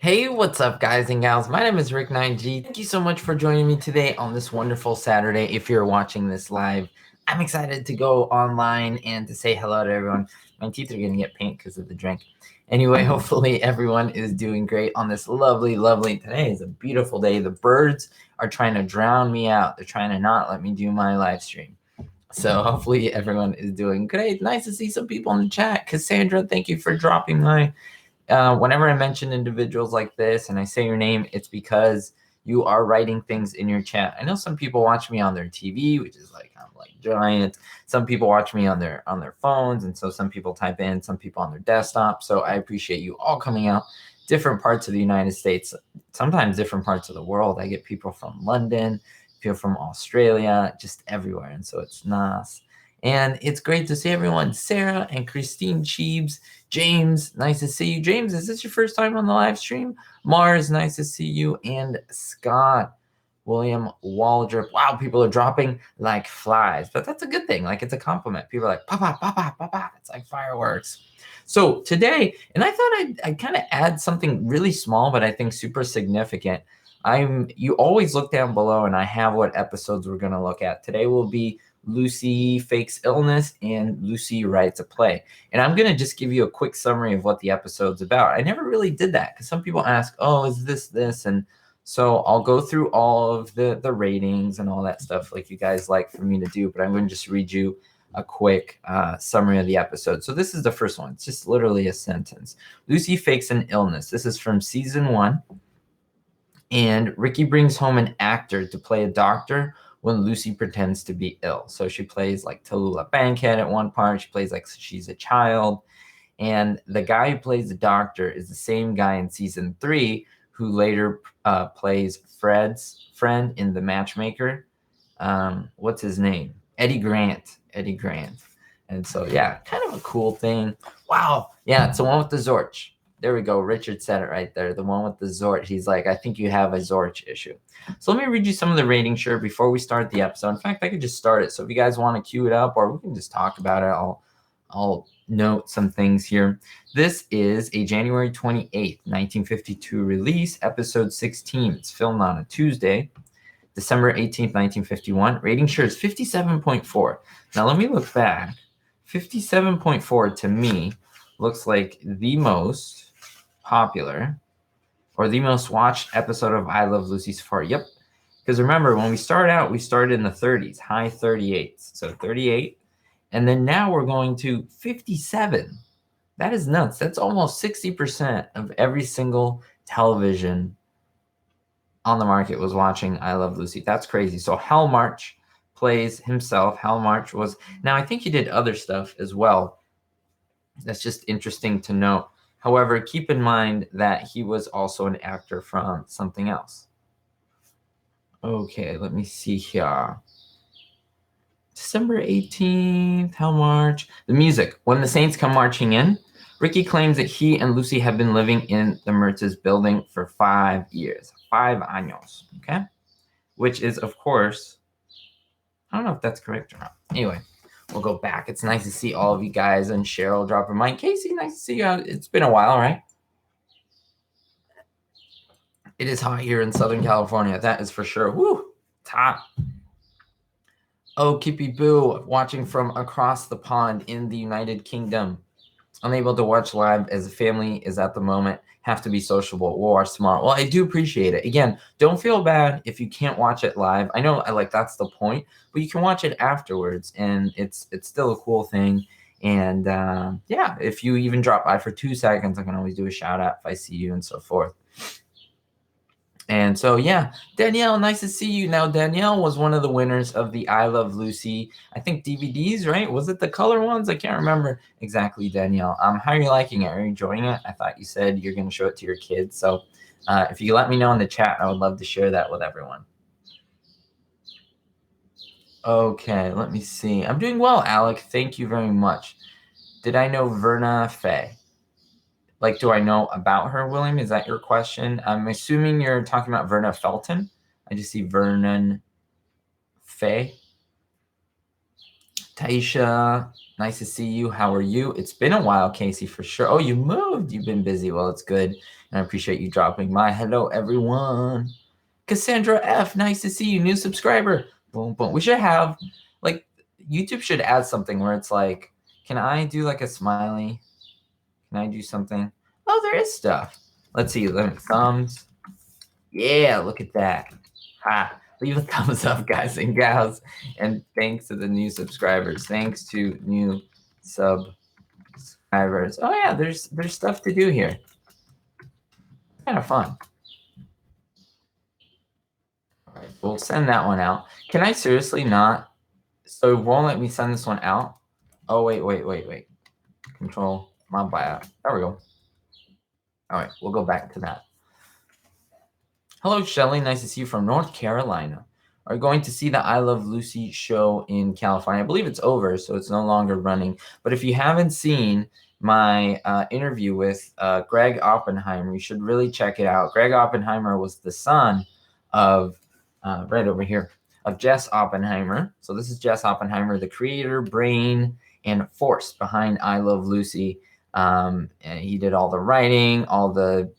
Hey, what's up, guys and gals? My name is Ricknineg. Thank you so much for joining me today on this wonderful Saturday. If you're watching this live, I'm excited to go online and to say hello to everyone. My teeth are going to get pink because of the drink. Anyway, hopefully everyone is doing great on this lovely today is a beautiful day. The birds are trying to drown me out. They're trying to not let me do my live stream. So hopefully everyone is doing great. Nice to see some people in the chat. Cassandra, thank you for dropping my whenever I mention individuals like this and I say your name, it's because you are writing things in your chat. I know some people watch me on their TV, which is like, I'm like giant. Some people watch me on their phones. And so some people type in, some people on their desktop. So I appreciate you all coming out, different parts of the United States, sometimes different parts of the world. I get people from London, people from Australia, just everywhere. And so it's nice. And it's great to see everyone. Sarah and Christine Cheebs, James, nice to see you. James, is this your first time on the live stream? Mars, nice to see you. And Scott, William Waldrop. Wow, people are dropping like flies, but that's a good thing. Like, it's a compliment. People are like, pop, pop, pop, pop, pop, pop. It's like fireworks. So today, and I thought I'd kind of add something really small, but I think super significant. You always look down below, and I have what episodes we're going to look at. Today will be Lucy Fakes Illness and Lucy Writes a Play. And I'm going to just give you a quick summary of what the episode's about. I never really did that because some people ask, oh, is this? And so I'll go through all of the ratings and all that stuff like you guys like for me to do, but I'm going to just read you a quick summary of the episode. So this is the first one. It's just literally a sentence. Lucy fakes an illness. This is from season 1. And Ricky brings home an actor to play a doctor when Lucy pretends to be ill. So she plays like Tallulah Bankhead at one part. She plays like she's a child. And the guy who plays the doctor is the same guy in season 3 who later plays Fred's friend in The Matchmaker. What's his name? Eddie Grant. And so, yeah, kind of a cool thing. Wow. Yeah, it's the one with the Zorch. There we go. Richard said it right there. The one with the Zorch. He's like, I think you have a Zorch issue. So let me read you some of the ratings here before we start the episode. In fact, I could just start it. So if you guys want to cue it up, or we can just talk about it, I'll note some things here. This is a January 28th, 1952 release, episode 16. It's filmed on a Tuesday, December 18th, 1951. Rating share is 57.4. Now let me look back. 57.4 to me looks like the most popular or the most watched episode of I Love Lucy so far. Yep. Because remember, when we started out, we started in the 30s, high 38s. So 38. And then now we're going to 57. That is nuts. That's almost 60% of every single television on the market was watching I Love Lucy. That's crazy. So Hal March plays himself. Hal March was, now I think he did other stuff as well. That's just interesting to note. However, keep in mind that he was also an actor from something else. Okay, let me see here. December 18th, how March? The music. When the Saints come marching in, Ricky claims that he and Lucy have been living in the Mertz's building for 5 years. 5 años, okay? Which is, of course, I don't know if that's correct or not. Anyway, we'll go back. It's nice to see all of you guys, and Cheryl dropping mine. Casey, nice to see you. It's been a while, right? It is hot here in Southern California. That is for sure. Woo, it's hot. Oh, Kippy Boo, watching from across the pond in the United Kingdom. Unable to watch live as the family is at the moment. Have to be sociable. We'll watch tomorrow. Well, I do appreciate it. Again, don't feel bad if you can't watch it live. I know, that's the point, but you can watch it afterwards, and it's still a cool thing. And yeah, if you even drop by for 2 seconds, I can always do a shout out if I see you and so forth. And so, yeah, Danielle, nice to see you. Now, Danielle was one of the winners of the I Love Lucy, I think DVDs, right? Was it the color ones? I can't remember exactly, Danielle. How are you liking it? Are you enjoying it? I thought you said you're going to show it to your kids. So if you let me know in the chat, I would love to share that with everyone. Okay, let me see. I'm doing well, Alec. Thank you very much. Did I know Verna Faye? Like, do I know about her, William? Is that your question? I'm assuming you're talking about Verna Felton. I just see Vernon Faye. Taisha, Nice to see you. How are you? It's been a while, Casey, for sure. Oh, you moved. You've been busy. Well, it's good. And I appreciate you dropping my hello, everyone. Cassandra F, nice to see you. New subscriber. Boom, boom. We should have, like, YouTube should add something where it's like, can I do like a smiley? Can I do something? Oh, there is stuff. Let's see. Thumbs. Yeah, look at that. Ha. Leave a thumbs up, guys and gals. And thanks to the new subscribers. Thanks to new subscribers. Oh yeah, there's stuff to do here. Kind of fun. All right, we'll send that one out. Can I seriously not? So it won't let me send this one out? Oh, wait. Control my buyout. There we go. All right, we'll go back to that. Hello, Shelly. Nice to see you from North Carolina. Are you going to see the I Love Lucy show in California? I believe it's over, so it's no longer running. But if you haven't seen my interview with Greg Oppenheimer, you should really check it out. Greg Oppenheimer was the son of, right over here, of Jess Oppenheimer. So this is Jess Oppenheimer, the creator, brain, and force behind I Love Lucy. And he did all the writing, all the,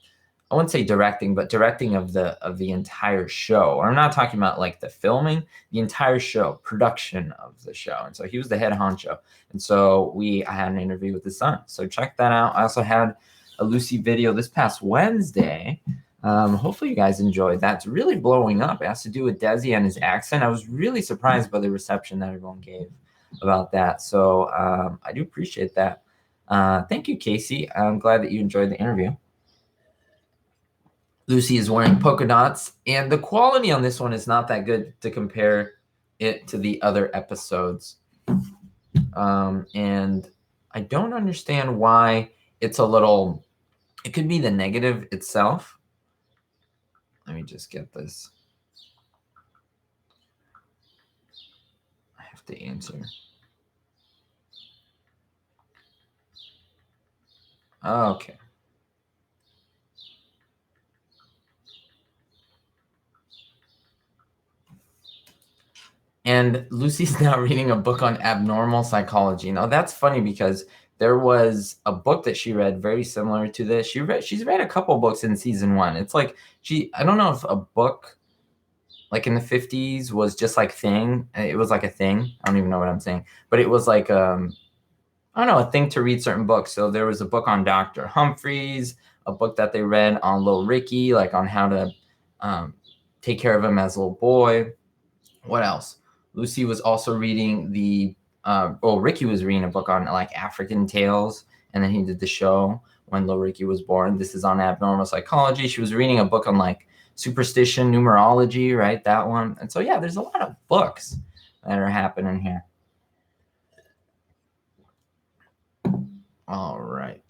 I wouldn't say directing, but directing of the entire show. I'm not talking about like the filming, the entire show, production of the show. And so he was the head honcho. And so I had an interview with his son. So check that out. I also had a Lucy video this past Wednesday. Hopefully you guys enjoyed that. It's really blowing up. It has to do with Desi and his accent. I was really surprised by the reception that everyone gave about that. So I do appreciate that. Thank you, Casey. I'm glad that you enjoyed the interview. Lucy is wearing polka dots, and the quality on this one is not that good to compare it to the other episodes. And I don't understand why it's a little, it could be the negative itself. Let me just get this. I have to answer. Okay. And Lucy's now reading a book on abnormal psychology. Now that's funny because there was a book that she read very similar to this. She's read a couple books in season 1. It's like I don't know if a book like in the 50s was just like thing. It was like a thing. I don't even know what I'm saying, but it was like I don't know, a thing to read certain books. So there was a book on Dr. Humphreys, a book that they read on little Ricky, like on how to take care of him as a little boy. What else? Lucy was also reading Ricky was reading a book on like African tales, and then he did the show when little Ricky was born. This is on abnormal psychology. She was reading a book on like superstition, numerology, right? That one. And so, yeah, there's a lot of books that are happening here. All right.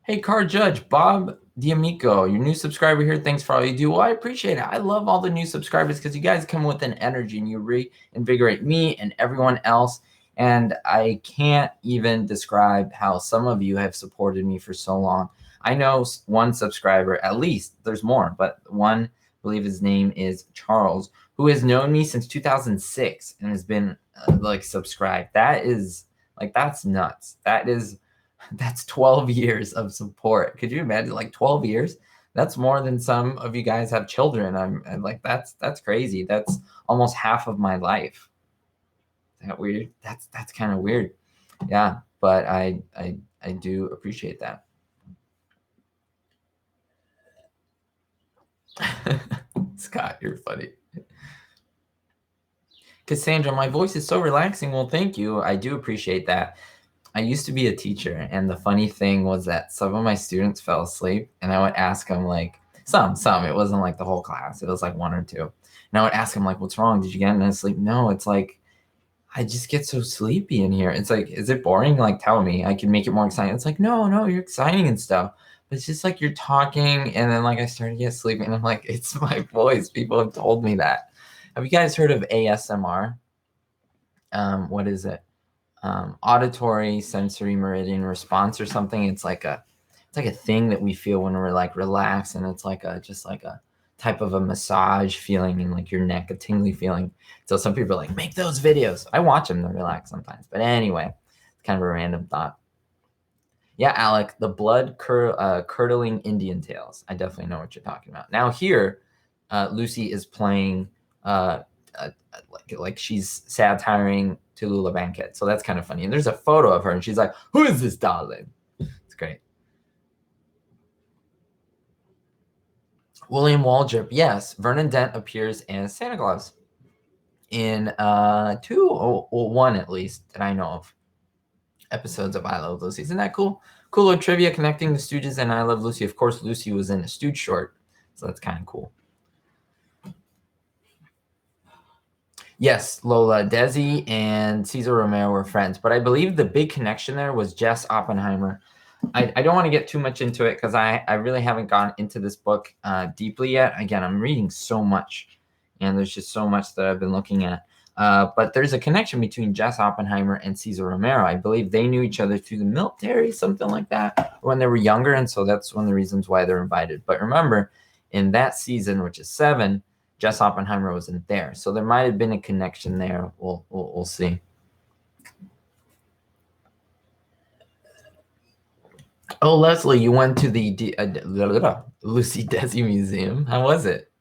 Hey, Car Judge, Bob D'Amico, your new subscriber here. Thanks for all you do. Well, I appreciate it. I love all the new subscribers because you guys come with an energy and you reinvigorate me and everyone else. And I can't even describe how some of you have supported me for so long. I know one subscriber, at least, there's more, but one, I believe his name is Charles, who has known me since 2006 and has been like subscribed. That is like, that's nuts. That's 12 years of support. Could you imagine, like 12 years? That's more than some of you guys have children. I'm like, that's crazy. That's almost half of my life. Is that weird? That's kind of weird. Yeah, but I do appreciate that. Scott, you're funny. Cassandra, my voice is so relaxing. Well, thank you. I do appreciate that. I used to be a teacher, and the funny thing was that some of my students fell asleep, and I would ask them, like, some, it wasn't like the whole class. It was like 1 or 2. And I would ask them, like, what's wrong? Did you get into sleep? No, it's like, I just get so sleepy in here. It's like, is it boring? Like, tell me. I can make it more exciting. It's like, no, you're exciting and stuff. But it's just like you're talking, and then like I started to get sleepy, and I'm like, it's my voice. People have told me that. Have you guys heard of ASMR? What is it? Auditory sensory meridian response or something. It's like a thing that we feel when we're like relaxed, and it's like just like a type of a massage feeling in like your neck, a tingly feeling. So some people are like, make those videos. I watch them to relax sometimes. But anyway, Kind of a random thought. Yeah, Alec, the curdling Indian tales. I definitely know what you're talking about. Now here, Lucy is playing like she's satiring Tallulah Bankhead. So that's kind of funny. And there's a photo of her, and she's like, "Who is this darling?" It's great. William Waldrop, yes. Vernon Dent appears as Santa Claus in 2 or 1 at least that I know of episodes of I Love Lucy. Isn't that cool? Cool little trivia connecting the Stooges and I Love Lucy. Of course, Lucy was in a Stooge short, so that's kind of cool. Yes, Lola, Desi, and Cesar Romero were friends, but I believe the big connection there was Jess Oppenheimer. I don't want to get too much into it because I really haven't gone into this book deeply yet. Again, I'm reading so much, and there's just so much that I've been looking at. But there's a connection between Jess Oppenheimer and Cesar Romero. I believe they knew each other through the military, something like that, when they were younger, and so that's one of the reasons why they're invited. But remember, in that season, which is 7, Jess Oppenheimer wasn't there, so there might have been a connection there. We'll see. Oh, Leslie, you went to the Lucy Desi Museum. How was it?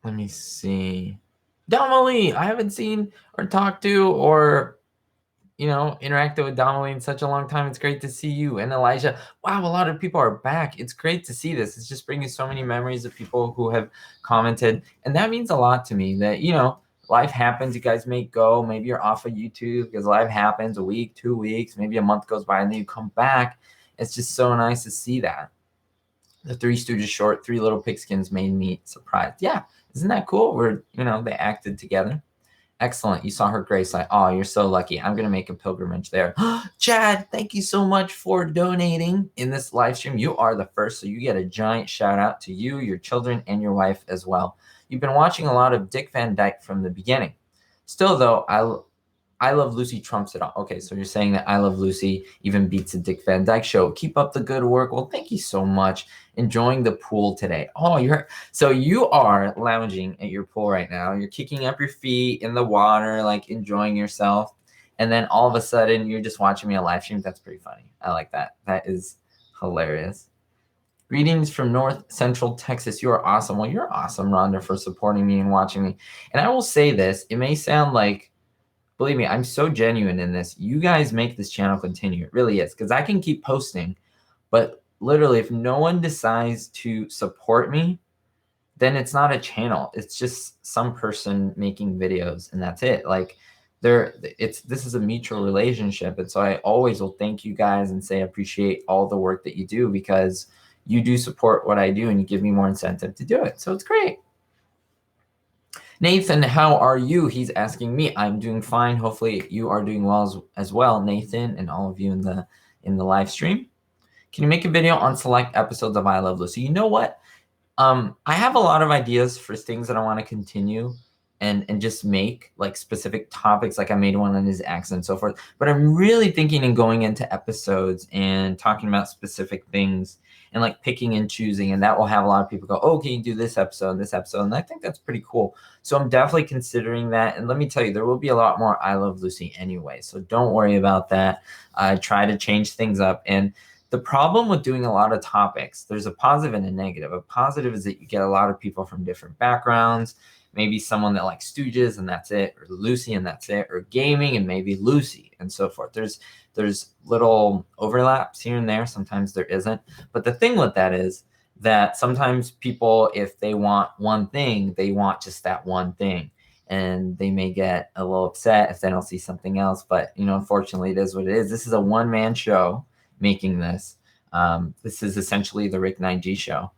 Let me see. Donnelly, I haven't seen or talked to or interacted with Donnelly in such a long time. It's great to see you. And Elijah, wow, a lot of people are back. It's great to see this. It's just bringing so many memories of people who have commented. And that means a lot to me that, life happens. You guys may go. Maybe you're off of YouTube because life happens a week, 2 weeks, maybe a month goes by and then you come back. It's just so nice to see that. The Three Stooges short, Three Little Pigskins made me surprised. Yeah, isn't that cool? They acted together. Excellent. You saw her grace. Like, oh, you're so lucky. I'm going to make a pilgrimage there. Chad, thank you so much for donating in this live stream. You are the first, so you get a giant shout out to you, your children, and your wife as well. You've been watching a lot of Dick Van Dyke from the beginning. Still, though, I Love Lucy trumps it all. Okay, so you're saying that I Love Lucy even beats the Dick Van Dyke Show. Keep up the good work. Well, thank you so much. Enjoying the pool today. Oh, you are lounging at your pool right now. You're kicking up your feet in the water, like enjoying yourself. And then all of a sudden, you're just watching me on live stream. That's pretty funny. I like that. That is hilarious. Greetings from North Central Texas. You are awesome. Well, you're awesome, Rhonda, for supporting me and watching me. And I will say this. It may sound like, believe me, I'm so genuine in this. You guys make this channel continue. It really is. Because I can keep posting. But literally, if no one decides to support me, then it's not a channel. It's just some person making videos. And that's it. Like, this is a mutual relationship. And so I always will thank you guys and say I appreciate all the work that you do because you do support what I do and you give me more incentive to do it. So it's great. Nathan, how are you? He's asking me. I'm doing fine. Hopefully you are doing well as well, Nathan, and all of you in the live stream. Can you make a video on select episodes of I Love Lucy? You know what? I have a lot of ideas for things that I want to continue and just make like specific topics. Like I made one on his accent and so forth. But I'm really thinking in going into episodes and talking about specific things and like picking and choosing. And that will have a lot of people go, oh, can you do this episode? And I think that's pretty cool. So I'm definitely considering that. And let me tell you, there will be a lot more I Love Lucy anyway. So don't worry about that. I try to change things up. And the problem with doing a lot of topics, there's a positive and a negative. A positive is that you get a lot of people from different backgrounds, maybe someone that likes Stooges and that's it, or Lucy and that's it, or gaming and maybe Lucy and so forth. There's little overlaps here and there. Sometimes there isn't. But the thing with that is that sometimes people, if they want one thing, they want just that one thing. And they may get a little upset if they don't see something else. But, unfortunately, it is what it is. This is a one-man show making this. This is essentially the Ricknineg show.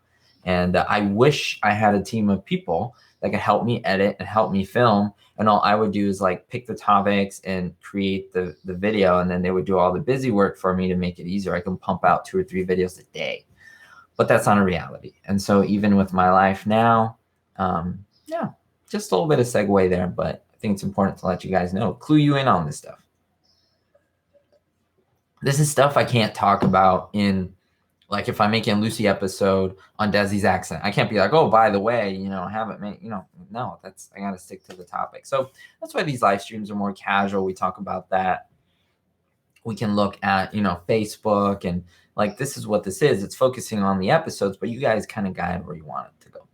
And I wish I had a team of people that could help me edit and help me film. And all I would do is like pick the topics and create the video. And then they would do all the busy work for me to make it easier. I can pump out 2 or 3 videos a day. But that's not a reality. And so even with my life now, just a little bit of segue there. But I think it's important to let you guys know, clue you in on this stuff. This is stuff I can't talk about in Like if I'm making a Lucy episode on Desi's accent, I can't be like, oh, by the way, I haven't made, no, I got to stick to the topic. So that's why these live streams are more casual. We talk about that. We can look at, Facebook, and like, this is what this is. It's focusing on the episodes, but you guys kind of guide where you want it to go.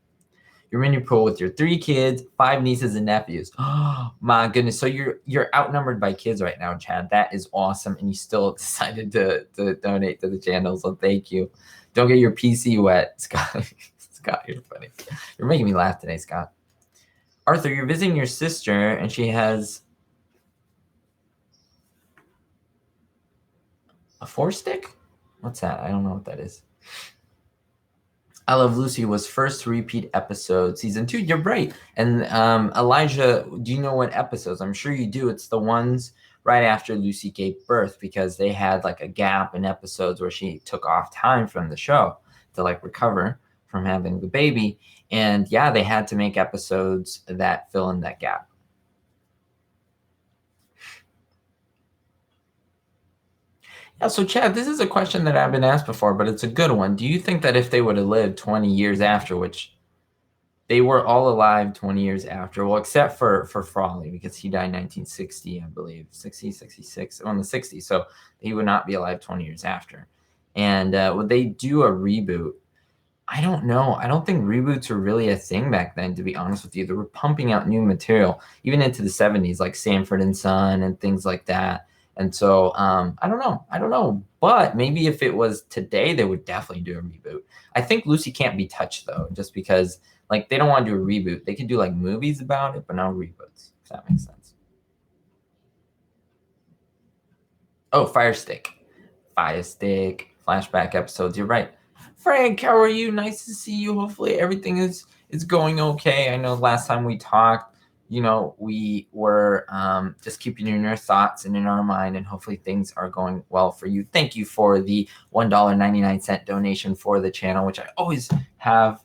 You're in your pool with your 3 kids, 5 nieces and nephews. Oh my goodness. So you're outnumbered by kids right now, Chad. That is awesome. And you still decided to donate to the channel. So thank you. Don't get your PC wet, Scott. Scott, you're funny. You're making me laugh today, Scott. Arthur, you're visiting your sister and she has a 4-stick? What's that? I don't know what that is. I Love Lucy was first repeat episode, season 2. You're right. And Elijah, do you know what episodes? I'm sure you do. It's the ones right after Lucy gave birth, because they had like a gap in episodes where she took off time from the show to like recover from having the baby. And yeah, they had to make episodes that fill in that gap. Yeah, so Chad, this is a question that I've been asked before, but it's a good one. Do you think that if they would have lived 20 years after, which they were all alive 20 years after, well, except for Frawley, because he died in 1960, I believe, 60, 66, on the 60s, so he would not be alive 20 years after. And would they do a reboot? I don't know. I don't think reboots were really a thing back then, to be honest with you. They were pumping out new material, even into the 70s, like Sanford and Son and things like that. And so I don't know. But maybe if it was today, they would definitely do a reboot. I think Lucy can't be touched, though, just because like they don't want to do a reboot. They could do like movies about it, but no reboots, if that makes sense. Oh, Fire Stick. Flashback episodes. You're right. Frank, how are you? Nice to see you. Hopefully everything is going okay. I know last time we talked, we were just keeping you in your thoughts and in our mind, and hopefully things are going well for you. Thank you for the $1.99 donation for the channel, which I always have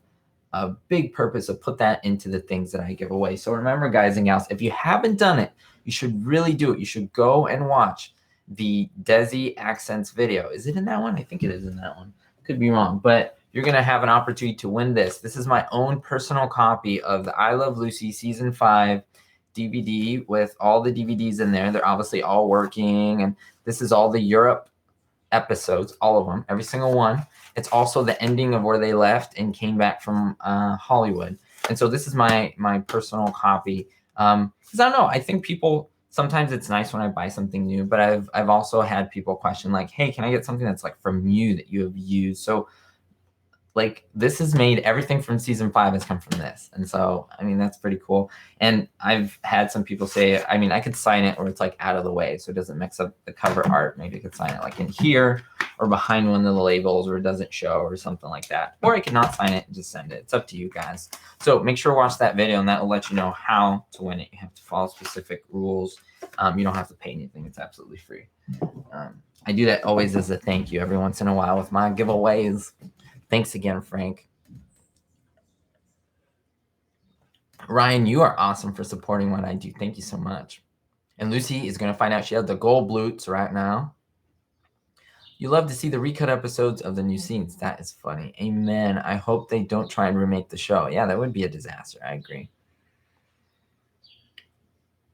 a big purpose of put that into the things that I give away. So remember, guys and gals, if you haven't done it, you should really do it. You should go and watch the Desi Accents video. Is it in that one? I think it is in that one. Could be wrong, but you're going to have an opportunity to win this. This is my own personal copy of the I Love Lucy Season 5 DVD with all the DVDs in there. They're obviously all working, and this is all the Europe episodes, all of them, every single one. It's also the ending of where they left and came back from Hollywood. And so this is my personal copy. Because I don't know, I think people, sometimes it's nice when I buy something new, but I've also had people question like, hey, can I get something that's like from you that you have used? So like this is made, everything from season 5 has come from this. And so, I mean, that's pretty cool. And I've had some people say, I mean, I could sign it where it's like out of the way so it doesn't mix up the cover art. Maybe I could sign it like in here or behind one of the labels where it doesn't show or something like that. Or I could not sign it and just send it. It's up to you guys. So make sure to watch that video and that will let you know how to win it. You have to follow specific rules. You don't have to pay anything. It's absolutely free. I do that always as a thank you every once in a while with my giveaways. Thanks again, Frank. Ryan, you are awesome for supporting what I do. Thank you so much. And Lucy is going to find out she has the gold bloots right now. You love to see the recut episodes of the new scenes. That is funny. Amen. I hope they don't try and remake the show. Yeah, that would be a disaster. I agree.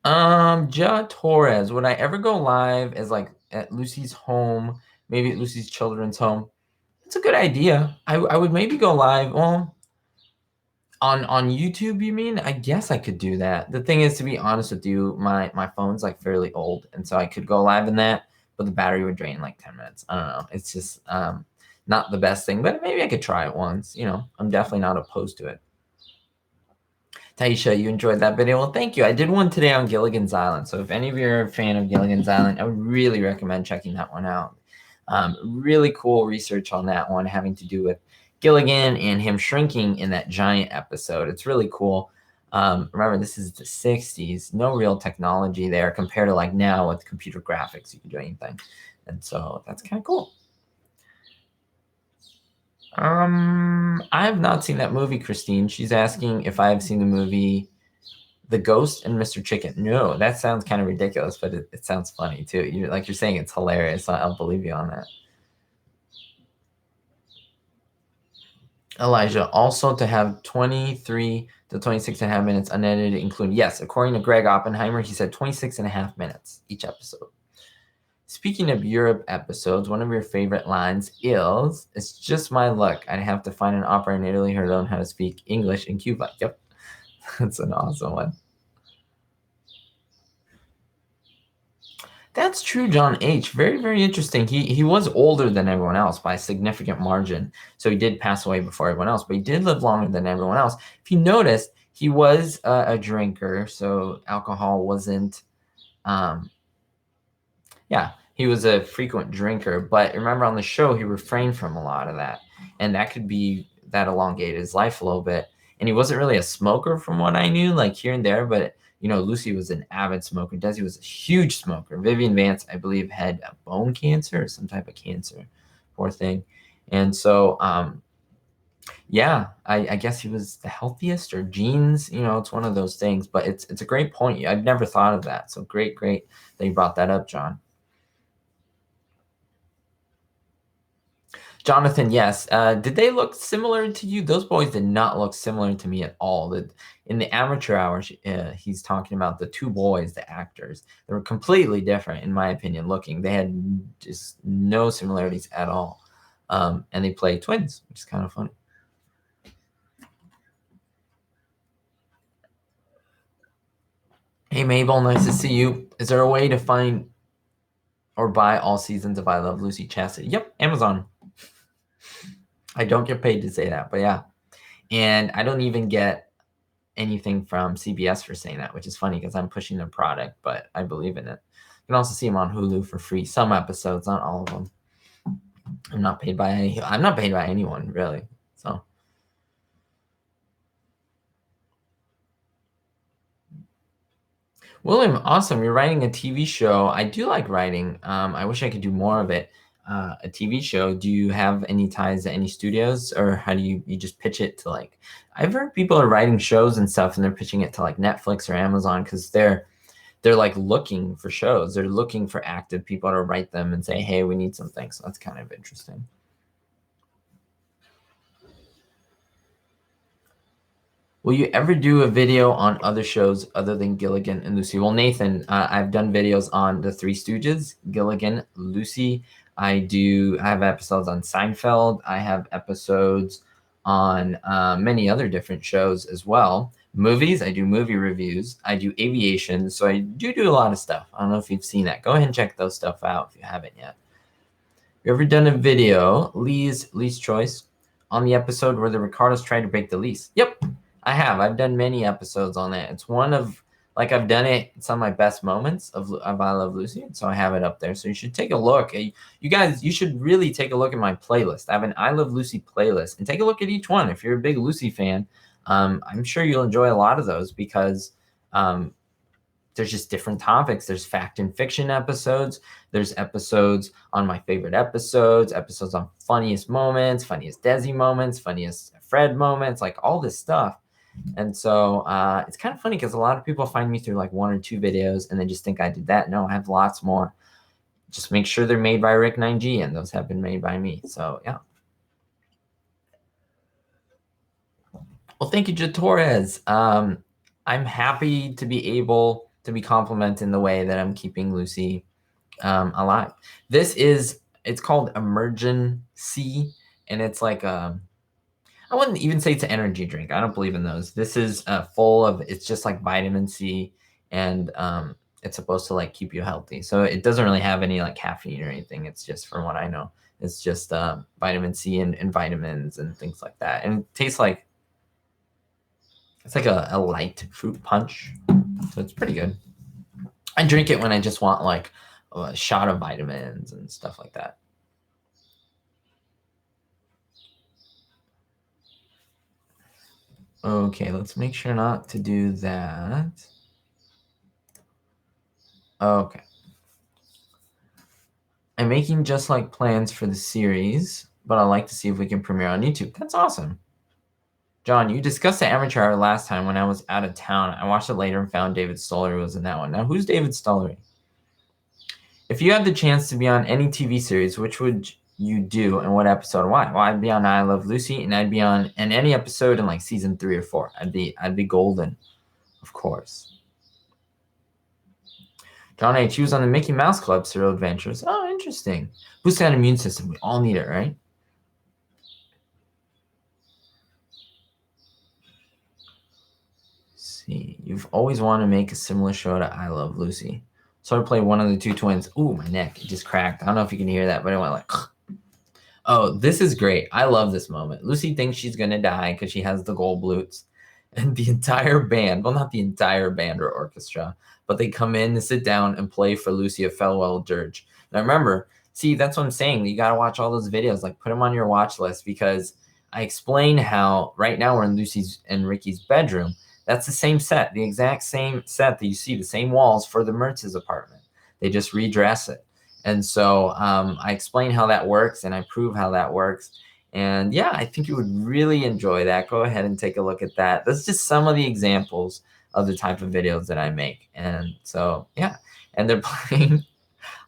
Ja Torres, would I ever go live as like at Lucy's home, maybe at Lucy's children's home? It's a good idea. I would maybe go live. Well, on YouTube, you mean? I guess I could do that. The thing is, to be honest with you, my phone's like fairly old, and so I could go live in that, but the battery would drain in like 10 minutes. I don't know. It's just not the best thing, but maybe I could try it once. I'm definitely not opposed to it. Taisha, you enjoyed that video? Well, thank you. I did one today on Gilligan's Island. So if any of you are a fan of Gilligan's Island, I would really recommend checking that one out. Really cool research on that one having to do with Gilligan and him shrinking in that giant episode. It's really cool. Remember, this is the 60s. No real technology there compared to like now with computer graphics. You can do anything. And so that's kind of cool. I have not seen that movie, Christine. She's asking if I have seen the movie The Ghost and Mr. Chicken. No, that sounds kind of ridiculous, but it sounds funny too. You're saying it's hilarious. I'll believe you on that. Elijah, also to have 23 to 26 and a half minutes unedited, including, yes, according to Greg Oppenheimer, he said 26 and a half minutes each episode. Speaking of Europe episodes, one of your favorite lines is, "It's just my luck. I'd have to find an opera in Italy who learn how to speak English in Cuba." Yep, that's an awesome one. That's true, John H. Very, very interesting. He was older than everyone else by a significant margin. So he did pass away before everyone else, but he did live longer than everyone else. If you noticed, he was a drinker, so alcohol wasn't, yeah, he was a frequent drinker. But remember on the show, he refrained from a lot of that. And that could be that elongated his life a little bit. And he wasn't really a smoker from what I knew, like here and there, but Lucy was an avid smoker. Desi was a huge smoker. Vivian Vance, I believe, had a bone cancer or some type of cancer. Poor thing. And so, yeah, I guess he was the healthiest, or genes, it's one of those things. But it's a great point. I've never thought of that. So great that you brought that up, John. Jonathan, yes. Did they look similar to you? Those boys did not look similar to me at all. In the amateur hours, he's talking about the two boys, the actors. They were completely different, in my opinion, looking. They had just no similarities at all. And they play twins, which is kind of funny. Hey, Mabel, nice to see you. Is there a way to find or buy all seasons of I Love Lucy Chastity? Yep, Amazon. I don't get paid to say that, but yeah. And I don't even get anything from CBS for saying that, which is funny because I'm pushing their product, but I believe in it. You can also see them on Hulu for free. Some episodes, not all of them. I'm not paid by anyone, really. So William, awesome. You're writing a TV show. I do like writing. I wish I could do more of it. A TV show. Do you have any ties to any studios, or how do you just pitch it to, like? I've heard people are writing shows and stuff, and they're pitching it to like Netflix or Amazon because they're like looking for shows. They're looking for active people to write them and say, "Hey, we need something." So that's kind of interesting. Will you ever do a video on other shows other than Gilligan and Lucy? Well, Nathan, I've done videos on the Three Stooges, Gilligan, Lucy. I have episodes on Seinfeld. I have episodes on many other different shows as well. Movies, I do movie reviews. I do aviation. So I do a lot of stuff. I don't know if you've seen that. Go ahead and check those stuff out if you haven't yet. You ever done a video, Lee's Choice, on the episode where the Ricardos tried to break the lease? Yep, I have. I've done many episodes on that. It's one of, like, I've done it. Some of my best moments of I Love Lucy, so I have it up there. So you should take a look. You guys, you should really take a look at my playlist. I have an I Love Lucy playlist, and take a look at each one. If you're a big Lucy fan, I'm sure you'll enjoy a lot of those because there's just different topics. There's fact and fiction episodes. There's episodes on my favorite episodes on funniest moments, funniest Desi moments, funniest Fred moments, like all this stuff. And so it's kind of funny because a lot of people find me through like one or two videos and they just think I did that. No, I have lots more. Just make sure they're made by Ricknineg, and those have been made by me. So yeah. Well, thank you, J. Torres. I'm happy to be able to be complimented in the way that I'm keeping Lucy alive. It's called Emergency, and it's like I wouldn't even say it's an energy drink. I don't believe in those. This is it's just like vitamin C, and it's supposed to like keep you healthy. So it doesn't really have any like caffeine or anything. It's just, from what I know, it's just vitamin C and vitamins and things like that. And it tastes like, it's like a light fruit punch. So it's pretty good. I drink it when I just want like a shot of vitamins and stuff like that. Okay, let's make sure not to do that. Okay. I'm making just like plans for the series, but I'd like to see if we can premiere on YouTube. That's awesome. John, you discussed the amateur hour last time when I was out of town. I watched it later and found David Stollery was in that one. Now, who's David Stollery? If you had the chance to be on any TV series, which would you do and what episode? Why? Well, I'd be on I Love Lucy, and I'd be on in any episode in like season 3 or 4. I'd be golden, of course. John H. He was on the Mickey Mouse Club Serial Adventures. Oh, interesting. Boost that immune system. We all need it, right? See, you've always wanted to make a similar show to I Love Lucy. So I play one of the two twins. Ooh, my neck, it just cracked. I don't know if you can hear that, but I went like, oh, this is great. I love this moment. Lucy thinks she's going to die because she has the gold blutes. And the entire band, well, not the entire band or orchestra, but they come in to sit down and play for Lucy a farewell dirge. Now remember, see, that's what I'm saying. You got to watch all those videos, like put them on your watch list, because I explain how right now we're in Lucy's and Ricky's bedroom. That's the same set, the exact same set that you see, the same walls for the Mertz's apartment. They just redress it. And so I explain how that works, and I prove how that works. And yeah, I think you would really enjoy that. Go ahead and take a look at that. That's just some of the examples of the type of videos that I make. And so, yeah, and they're playing,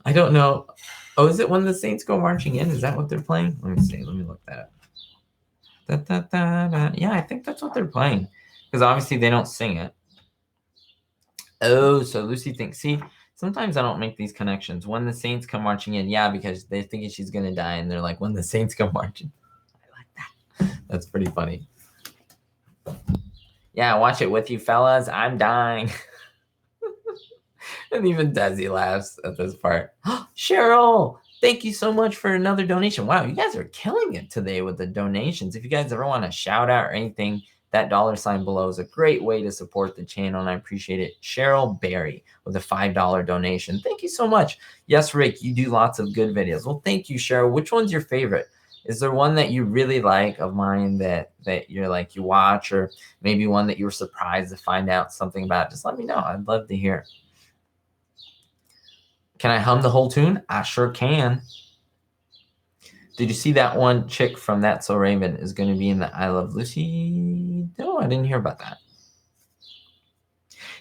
I don't know. Oh, is it When the Saints Go Marching In? Is that what they're playing? Let me see. Let me look that up. Da, da, da, da. Yeah, I think that's what they're playing, because obviously they don't sing it. Oh, so Lucy thinks, see, sometimes I don't make these connections. When the Saints Come Marching In. Yeah, because they're thinking she's going to die, and they're like, when the Saints come marching. I like that. That's pretty funny. Yeah, watch it with you, fellas. I'm dying. And even Desi laughs at this part. Cheryl, thank you so much for another donation. Wow, you guys are killing it today with the donations. If you guys ever want a shout out or anything, that $ below is a great way to support the channel, and I appreciate it. Cheryl Berry with a $5 donation. Thank you so much. Yes, Rick, you do lots of good videos. Well, thank you, Cheryl. Which one's your favorite? Is there one that you really like of mine that you're like, you watch, or maybe one that you were surprised to find out something about? Just let me know. I'd love to hear. Can I hum the whole tune? I sure can. Did you see that one chick from That's So Raven is going to be in the I Love Lucy? No, I didn't hear about that.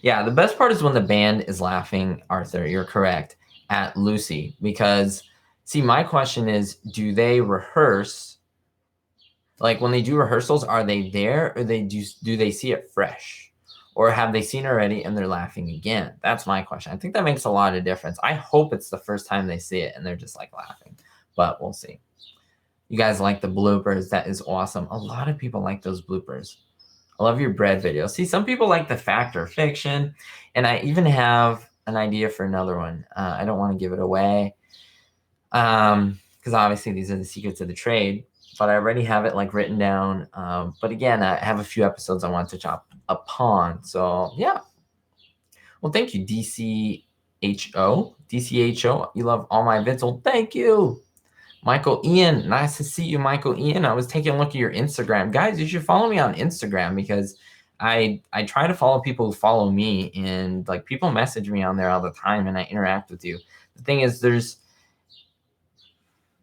Yeah, the best part is when the band is laughing, Arthur, you're correct, at Lucy. Because, see, my question is, do they rehearse? Like, when they do rehearsals, are they there, or do they see it fresh? Or have they seen it already and they're laughing again? That's my question. I think that makes a lot of difference. I hope it's the first time they see it and they're just like laughing, but we'll see. You guys like the bloopers. That is awesome. A lot of people like those bloopers. I love your bread video. See, some people like the fact or fiction, and I even have an idea for another one. I don't want to give it away because obviously these are the secrets of the trade, but I already have it like written down. But again, I have a few episodes I want to chop upon. So yeah. Well, thank you, DCHO. DCHO, you love all my vids. Well, thank you. Michael Ian, nice to see you, Michael Ian. I was taking a look at your Instagram. Guys, you should follow me on Instagram, because I try to follow people who follow me, and like people message me on there all the time, and I interact with you. The thing is,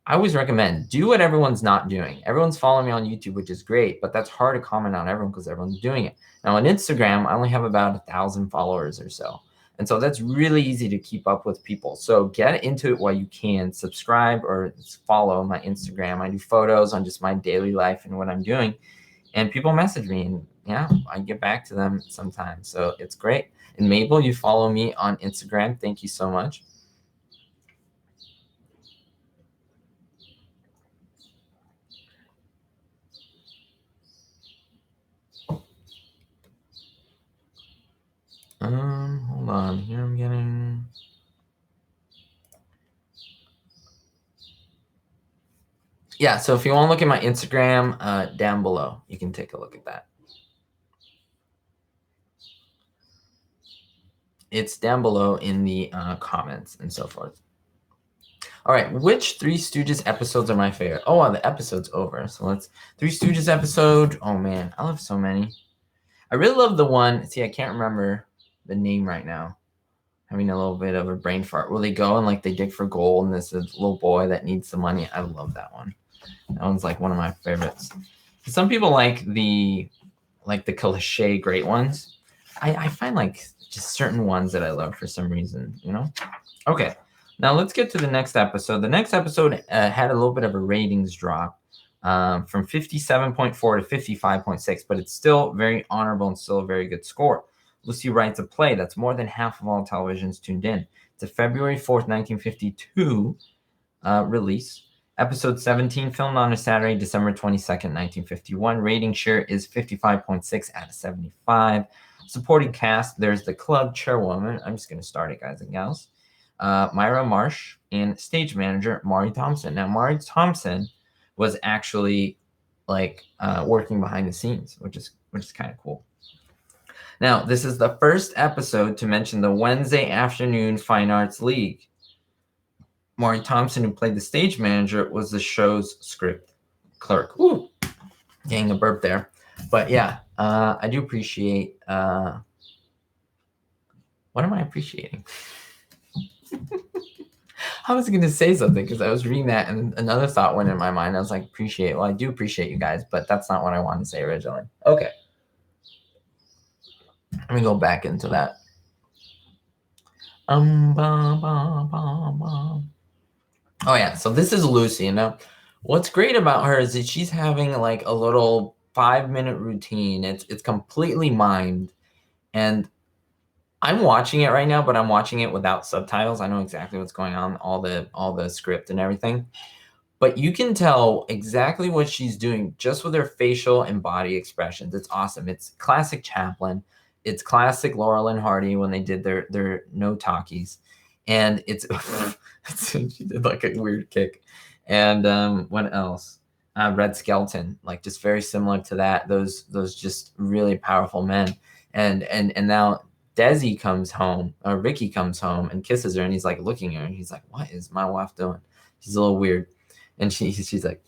I always recommend do what everyone's not doing. Everyone's following me on YouTube, which is great, but that's hard to comment on everyone because everyone's doing it. Now on Instagram, I only have about 1,000 followers or so. And so that's really easy to keep up with people. So get into it while you can. Subscribe or follow my Instagram. I do photos on just my daily life and what I'm doing. And people message me, and yeah, I get back to them sometimes. So it's great. And Mabel, you follow me on Instagram. Thank you so much. Hold on. Here I'm getting. Yeah, so if you want to look at my Instagram, down below, you can take a look at that. It's down below in the comments and so forth. All right, which Three Stooges episodes are my favorite? Oh, the episode's over. So let's Three Stooges episode. Oh man, I love so many. I really love the one. See, I can't remember the name right now. Having a little bit of a brain fart. Where they go and like they dig for gold, and this is a little boy that needs the money. I love that one. That one's like one of my favorites. Some people like the cliche great ones. I find like just certain ones that I love for some reason, you know? Okay, Now let's get to the next episode. The next episode had a little bit of a ratings drop from 57.4 to 55.6, but it's still very honorable and still a very good score. Lucy writes a play that's more than half of all televisions tuned in. It's a February 4th, 1952 release. Episode 17, filmed on a Saturday, December 22nd, 1951. Rating share is 55.6 out of 75. Supporting cast, there's the club chairwoman. I'm just going to start it, guys and gals. Myra Marsh, and stage manager Maury Thompson. Now, Maury Thompson was actually like working behind the scenes, which is kind of cool. Now, this is the first episode to mention the Wednesday Afternoon Fine Arts League. Maury Thompson, who played the stage manager, was the show's script clerk. Ooh, getting a burp there. But yeah, I do appreciate. What am I appreciating? I was going to say something because I was reading that and another thought went in my mind. I was like, appreciate. Well, I do appreciate you guys, but that's not what I wanted to say originally. Okay. Let me go back into that. Oh yeah, so this is Lucy. You know, what's great about her is that she's having like a little 5-minute routine. It's completely mimed, and I'm watching it right now, but I'm watching it without subtitles. I know exactly what's going on, all the script and everything. But you can tell exactly what she's doing just with her facial and body expressions. It's awesome. It's classic Chaplin. It's classic Laurel and Hardy when they did their no talkies. And it's she did like a weird kick. And what else? Red Skelton, like just very similar to that. Those just really powerful men. And now Desi comes home, or Ricky comes home and kisses her, and he's like looking at her, and he's like, "What is my wife doing?" She's a little weird, and she's like,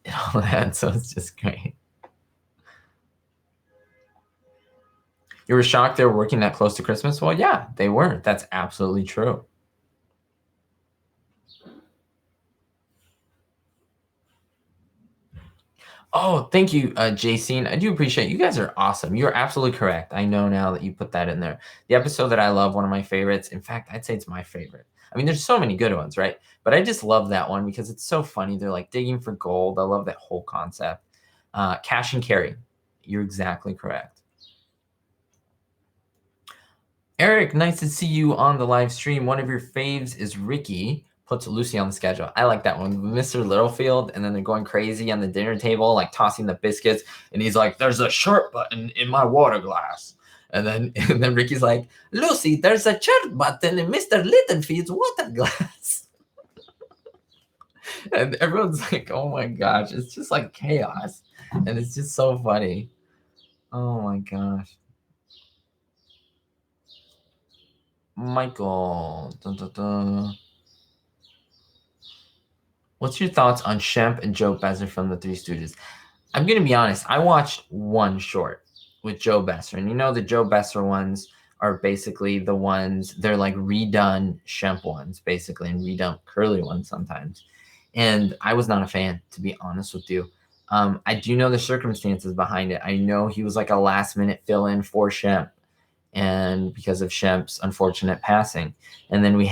and all that. So it's just great. You were shocked they were working that close to Christmas? Well, yeah, they were. That's absolutely true. Oh, thank you, JC. I do appreciate it. You guys are awesome. You're absolutely correct. I know now that you put that in there. The episode that I love, one of my favorites. In fact, I'd say it's my favorite. I mean, there's so many good ones, right? But I just love that one because it's so funny. They're like digging for gold. I love that whole concept. Cash and carry. You're exactly correct. Eric, nice to see you on the live stream. One of your faves is Ricky puts Lucy on the schedule. I like that one. Mr. Littlefield, and then they're going crazy on the dinner table, like tossing the biscuits, and he's like, "There's a shirt button in my water glass." And then Ricky's like, "Lucy, there's a shirt button in Mr. Littlefield's water glass." And everyone's like, "Oh my gosh, it's just like chaos." And it's just so funny. Oh my gosh. Michael. Dun, dun, dun. What's your thoughts on Shemp and Joe Besser from the Three Stooges? I'm going to be honest. I watched one short with Joe Besser. And you know, the Joe Besser ones are basically the ones, they're like redone Shemp ones, basically, and redone Curly ones sometimes. And I was not a fan, to be honest with you. I do know the circumstances behind it. I know he was like a last minute fill in for Shemp, and because of Shemp's unfortunate passing. And then they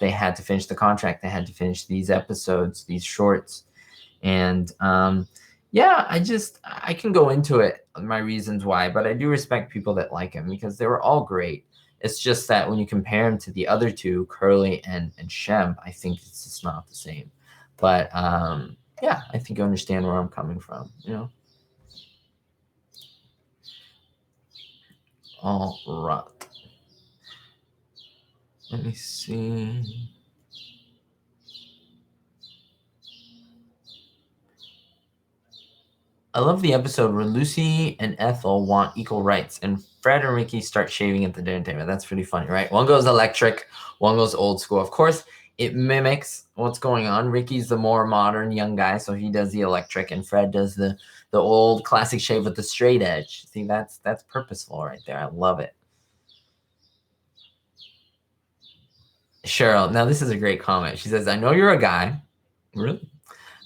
had to finish the contract. They had to finish these episodes, these shorts. And yeah, I can go into it, my reasons why, but I do respect people that like him because they were all great. It's just that when you compare him to the other two, Curly and Shemp, I think it's just not the same. But yeah, I think you understand where I'm coming from, you know? All right. Let me see. I love the episode where Lucy and Ethel want equal rights, and Fred and Ricky start shaving at the dinner table. That's pretty funny, right? One goes electric, one goes old school. Of course, it mimics what's going on. Ricky's the more modern young guy, so he does the electric, and Fred does the old classic shave with the straight edge. See, that's purposeful right there. I love it. Cheryl, now this is a great comment. She says, "I know you're a guy." Really?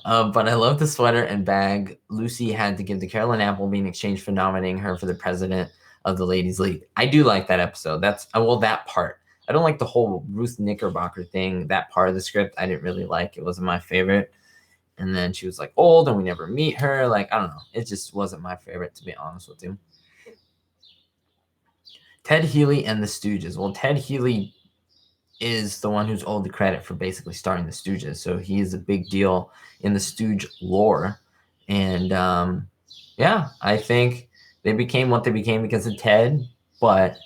But I love the sweater and bag Lucy had to give to Carolyn Appleby in exchange for nominating her for the president of the Ladies League. I do like that episode. That's that part. I don't like the whole Ruth Knickerbocker thing. That part of the script I didn't really like. It wasn't my favorite. And then she was like old and we never meet her. Like, I don't know. It just wasn't my favorite, to be honest with you. Ted Healy and the Stooges. Well, Ted Healy is the one who's owed the credit for basically starting the Stooges. So he is a big deal in the Stooge lore. And yeah, I think they became what they became because of Ted. But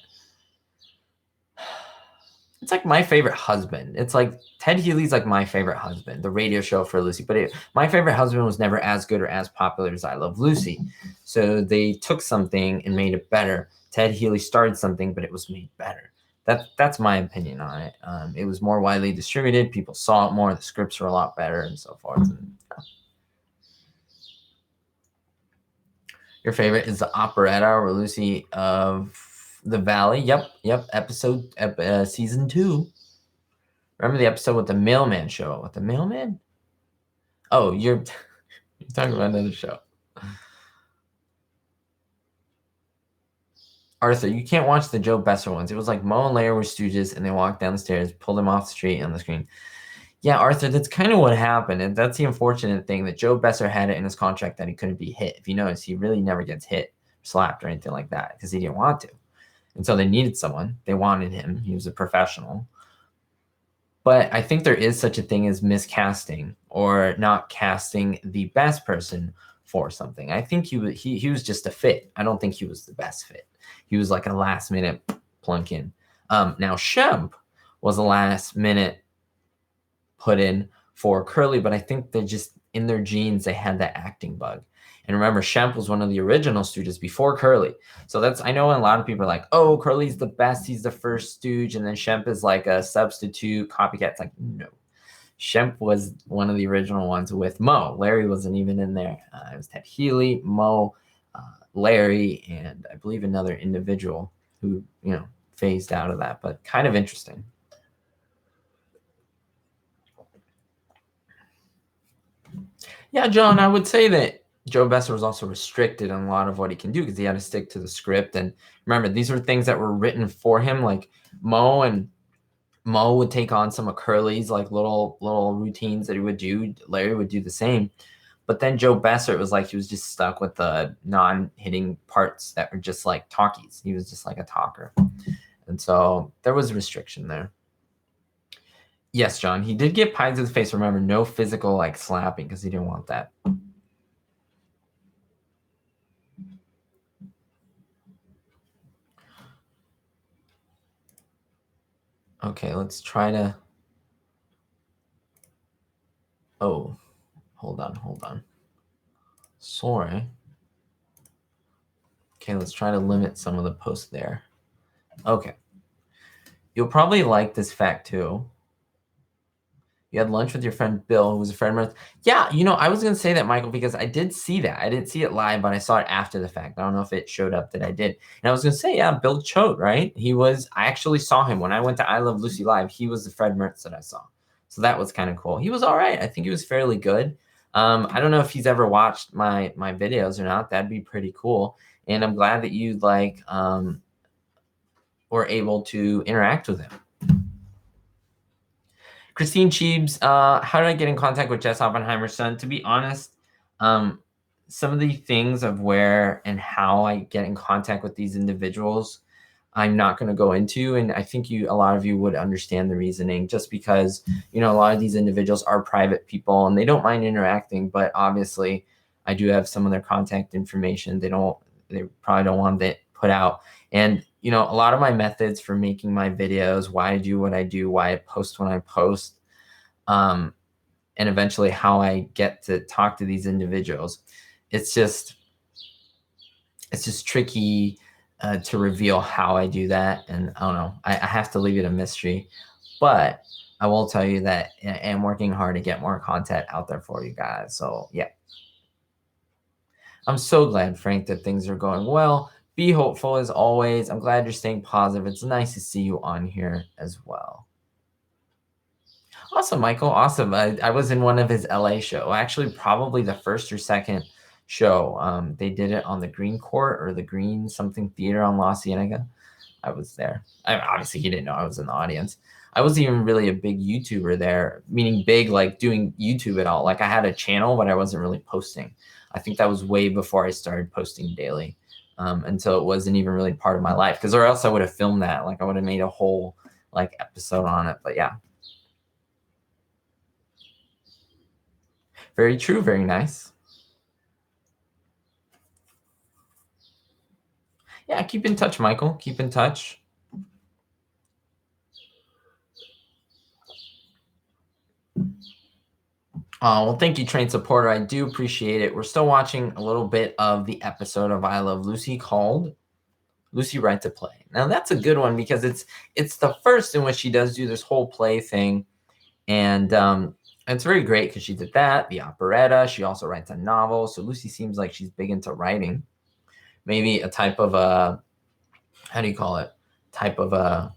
it's like my favorite husband. It's like Ted Healy's like my favorite husband, the radio show for Lucy. But my favorite husband was never as good or as popular as I Love Lucy. So they took something and made it better. Ted Healy started something, but it was made better. That's my opinion on it. It was more widely distributed. People saw it more. The scripts were a lot better and so forth. And, your favorite is the operetta or Lucy of the Valley. Yep. Season 2. Remember the episode with the mailman show? With the mailman? Oh, you're talking about another show. Arthur, you can't watch the Joe Besser ones. It was like Mo and Larry were stooges, and they walked down the stairs, pulled him off the street on the screen. Yeah, Arthur, that's kind of what happened. And that's the unfortunate thing, that Joe Besser had it in his contract that he couldn't be hit. If you notice, he really never gets hit, slapped, or anything like that because he didn't want to. And so they needed someone. They wanted him. He was a professional. But I think there is such a thing as miscasting or not casting the best person for something. I think he was just a fit. I don't think he was the best fit. He was like a last minute plunk in. Now Shemp was a last minute put in for Curly, but I think they're just in their genes. They had that acting bug. And remember, Shemp was one of the original Stooges before Curly. So I know a lot of people are like, oh, Curly's the best. He's the first Stooge. And then Shemp is like a substitute copycat. It's like, no. Shemp was one of the original ones with Mo. Larry wasn't even in there. It was Ted Healy, Mo, Larry, and I believe another individual who, phased out of that. But kind of interesting. Yeah, John, I would say that Joe Besser was also restricted on a lot of what he can do because he had to stick to the script. And remember, these were things that were written for him. Like Mo would take on some of Curly's like little routines that he would do. Larry would do the same. But then Joe Besser, it was like he was just stuck with the non-hitting parts that were just like talkies. He was just like a talker. And so there was a restriction there. Yes, John, he did get pies to the face. Remember, no physical like slapping because he didn't want that. Okay, let's try to... Oh, hold on. Sorry. Okay, let's try to limit some of the posts there. Okay. You'll probably like this fact too. You had lunch with your friend Bill, who was a friend of mine. Yeah, I was going to say that, Michael, because I did see that. I didn't see it live, but I saw it after the fact. I don't know if it showed up that I did. And I was going to say, yeah, Bill Choate, right? I actually saw him when I went to I Love Lucy Live. He was the Fred Mertz that I saw. So that was kind of cool. He was all right. I think he was fairly good. I don't know if he's ever watched my videos or not. That'd be pretty cool. And I'm glad that you were able to interact with him. Christine Cheebs, how did I get in contact with Jess Oppenheimer's son? To be honest, some of the things of where and how I get in contact with these individuals, I'm not going to go into. And I think a lot of you would understand the reasoning, just because, a lot of these individuals are private people and they don't mind interacting. But obviously, I do have some of their contact information. They probably don't want it put out. And a lot of my methods for making my videos, why I do what I do, why I post when I post, and eventually how I get to talk to these individuals. It's just tricky to reveal how I do that. And I don't know, I have to leave it a mystery. But I will tell you that I am working hard to get more content out there for you guys. So, yeah. I'm so glad, Frank, that things are going well. Be hopeful as always. I'm glad you're staying positive. It's nice to see you on here as well. Awesome, Michael. Awesome. I was in one of his LA show. Actually, probably the first or second show. They did it on the Green Court or the Green something theater on La Cienega. I was there. Obviously, he didn't know I was in the audience. I wasn't even really a big YouTuber there, meaning big, like doing YouTube at all. Like I had a channel, but I wasn't really posting. I think that was way before I started posting daily, until it wasn't even really part of my life. Because or else I would have filmed that. Like I would have made a whole like episode on it. But yeah. Very true. Very nice. Yeah, keep in touch, Michael. Keep in touch. Well, thank you, Train Supporter. I do appreciate it. We're still watching a little bit of the episode of I Love Lucy called Lucy Right to Play. Now, that's a good one because it's the first in which she does do this whole play thing. And it's very great because she did that, the operetta. She also writes a novel. So Lucy seems like she's big into writing. Maybe a type of a, how do you call it? Type of a,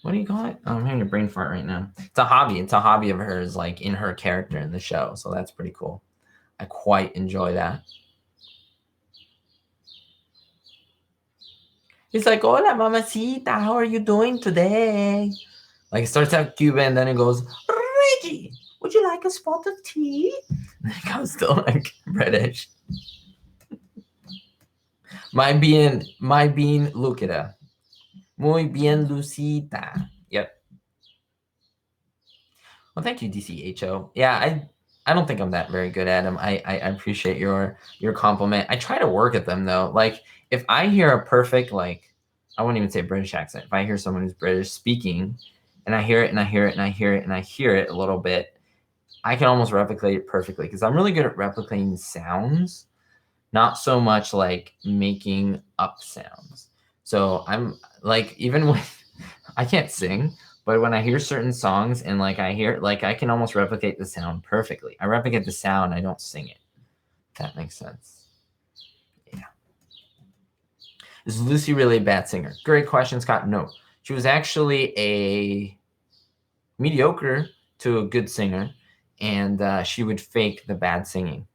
what do you call it? Oh, I'm having a brain fart right now. It's a hobby. It's a hobby of hers, like in her character in the show. So that's pretty cool. I quite enjoy that. He's like, hola, mamacita. How are you doing today? Like it starts out Cuban, and then it goes, Reggie, would you like a spot of tea? And it goes to like British. My bien Lucida. Muy bien, Lucita. Yep. Well, thank you, DCHO. Yeah, I don't think I'm that very good at them. I appreciate your compliment. I try to work at them though. Like if I hear a perfect, like, I wouldn't even say British accent. If I hear someone who's British speaking and I hear it and I hear it and I hear it and I hear it a little bit, I can almost replicate it perfectly because I'm really good at replicating sounds, not so much like making up sounds. So I'm like, even when I can't sing, but when I hear certain songs and like I hear, like I can almost replicate the sound perfectly. I replicate the sound, I don't sing it. If that makes sense. Yeah. Is Lucy really a bad singer? Great question, Scott. No, she was actually a mediocre to a good singer, and she would fake the bad singing.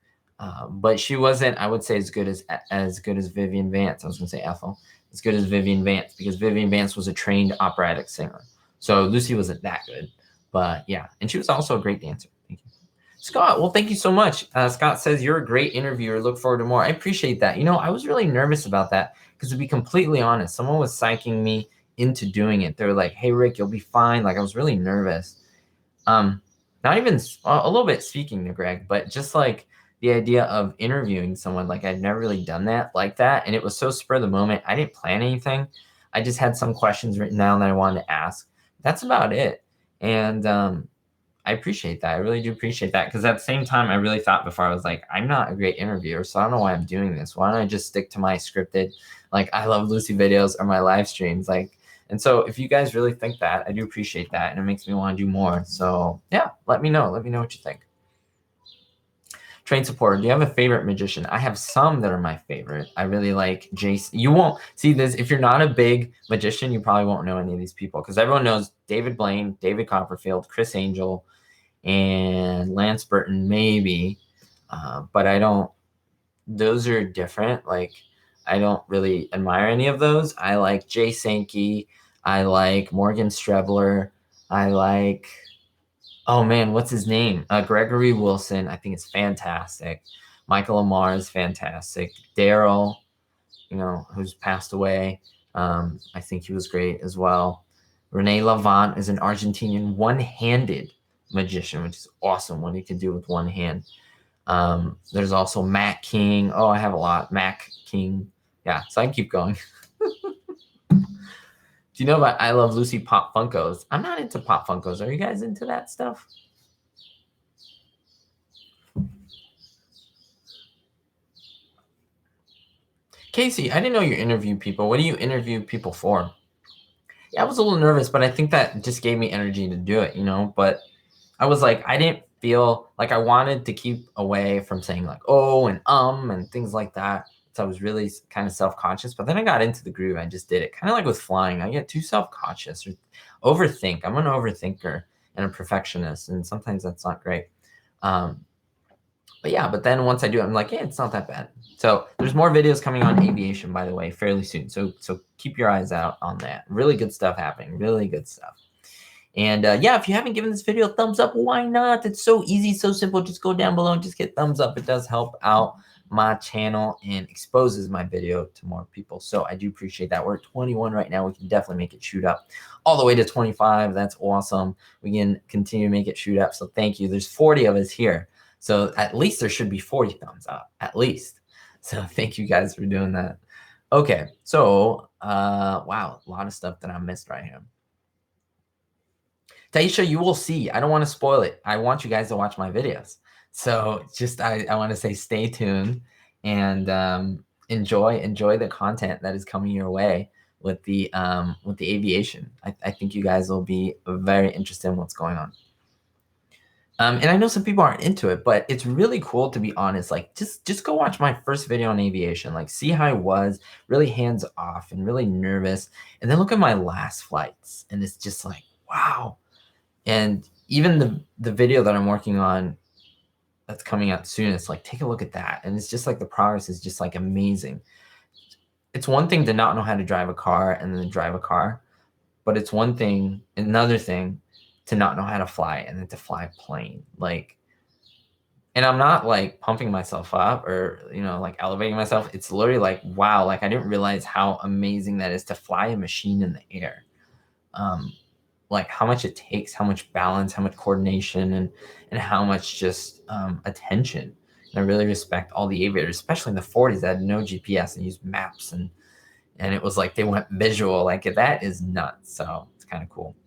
But she wasn't, I would say, as good as Vivian Vance. I was going to say Ethel, as good as Vivian Vance, because Vivian Vance was a trained operatic singer. So Lucy wasn't that good, but yeah, and she was also a great dancer. Thank you, Scott. Well, thank you so much. Scott says you're a great interviewer. Look forward to more. I appreciate that. You know, I was really nervous about that because, to be completely honest, someone was psyching me into doing it. They were like, "Hey, Rick, you'll be fine." Like I was really nervous. Not even a little bit speaking to Greg, but just like the idea of interviewing someone, like I'd never really done that like that. And it was so spur of the moment. I didn't plan anything. I just had some questions written down that I wanted to ask. That's about it. And I appreciate that. I really do appreciate that. Because at the same time, I really thought before, I was like, I'm not a great interviewer, so I don't know why I'm doing this. Why don't I just stick to my scripted, like I Love Lucy videos or my live streams? Like, and so if you guys really think that, I do appreciate that. And it makes me want to do more. So yeah, let me know. Let me know what you think. Train supporter, do you have a favorite magician? I have some that are my favorite. I really like Jason. You won't see this. If you're not a big magician, you probably won't know any of these people because everyone knows David Blaine, David Copperfield, Chris Angel, and Lance Burton, maybe. But I don't, those are different. Like, I don't really admire any of those. I like Jay Sankey. I like Morgan Strebler. I like, oh man, what's his name? Gregory Wilson. I think it's fantastic. Michael Amar is fantastic. Daryl, you know, who's passed away. I think he was great as well. Rene Lavant is an Argentinian one-handed magician, which is awesome what he can do with one hand. There's also Matt King. Oh, I have a lot. Mac King. Yeah, so I can keep going. Do you know about I Love Lucy Pop Funkos? I'm not into Pop Funkos. Are you guys into that stuff? Casey, I didn't know you interview people. What do you interview people for? Yeah, I was a little nervous, but I think that just gave me energy to do it, you know? But I was like, I didn't feel like I wanted to keep away from saying like, oh, and things like that. So I was really kind of self-conscious, but then I got into the groove. I just did it. Kind of like with flying. I get too self-conscious or overthink. I'm an overthinker and a perfectionist, and sometimes that's not great. But yeah, but then once I do it, I'm like, yeah, it's not that bad. So there's more videos coming on aviation, by the way, fairly soon. So keep your eyes out on that. Really good stuff happening. Really good stuff. And yeah, if you haven't given this video a thumbs up, why not? It's so easy, so simple. Just go down below and just hit thumbs up. It does help out my channel and exposes my video to more people. So I do appreciate that. We're at 21 right now. We can definitely make it shoot up all the way to 25. That's awesome. We can continue to make it shoot up. So thank you. There's 40 of us here. So at least there should be 40 thumbs up, at least. So thank you guys for doing that. Okay, so wow, a lot of stuff that I missed right here. Taisha, you will see. I don't want to spoil it. I want you guys to watch my videos. So just I want to say stay tuned and enjoy the content that is coming your way with the aviation. I think you guys will be very interested in what's going on. And I know some people aren't into it, but it's really cool, to be honest. Like just go watch my first video on aviation. Like see how I was really hands off and really nervous. And then look at my last flights. And it's just like, wow. And even the video that I'm working on that's coming out soon, it's like, take a look at that. And it's just like the progress is just like amazing. It's one thing to not know how to drive a car and then drive a car, but it's another thing to not know how to fly and then to fly a plane. Like, and I'm not like pumping myself up or, like elevating myself. It's literally like, wow, like I didn't realize how amazing that is to fly a machine in the air. Like how much it takes, how much balance, how much coordination, and how much just attention. And I really respect all the aviators, especially in the 40s that had no GPS and used maps, and it was like they went visual. Like that is nuts. So it's kind of cool.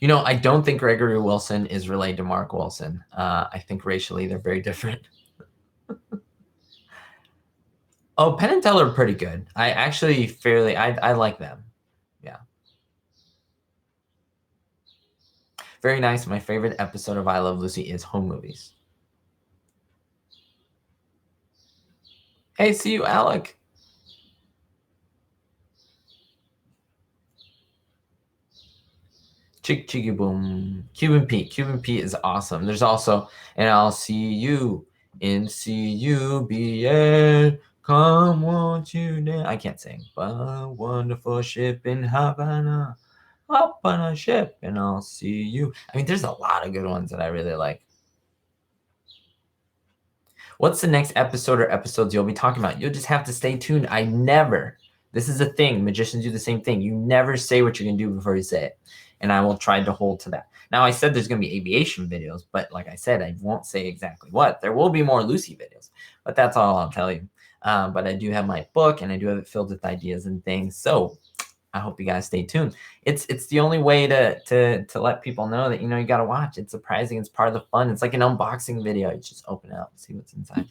I don't think Gregory Wilson is related to Mark Wilson. I think racially they're very different. Oh, Penn and Teller are pretty good. I actually I like them. Yeah. Very nice. My favorite episode of I Love Lucy is home movies. Hey, see you, Alec. Chicky boom. Cuban Pete. Cuban Pete is awesome. There's also, and I'll see you in CUBA. Come, won't you dance? I can't sing. But a wonderful ship in Havana. Hop on a ship and I'll see you. I mean, there's a lot of good ones that I really like. What's the next episode or episodes you'll be talking about? You'll just have to stay tuned. This is a thing. Magicians do the same thing. You never say what you're going to do before you say it. And I will try to hold to that. Now, I said there's going to be aviation videos, but like I said, I won't say exactly what. There will be more Lucy videos, but that's all I'll tell you. But I do have my book, and I do have it filled with ideas and things. So I hope you guys stay tuned. It's the only way to let people know that, you got to watch. It's surprising. It's part of the fun. It's like an unboxing video. You just open it up and see what's inside.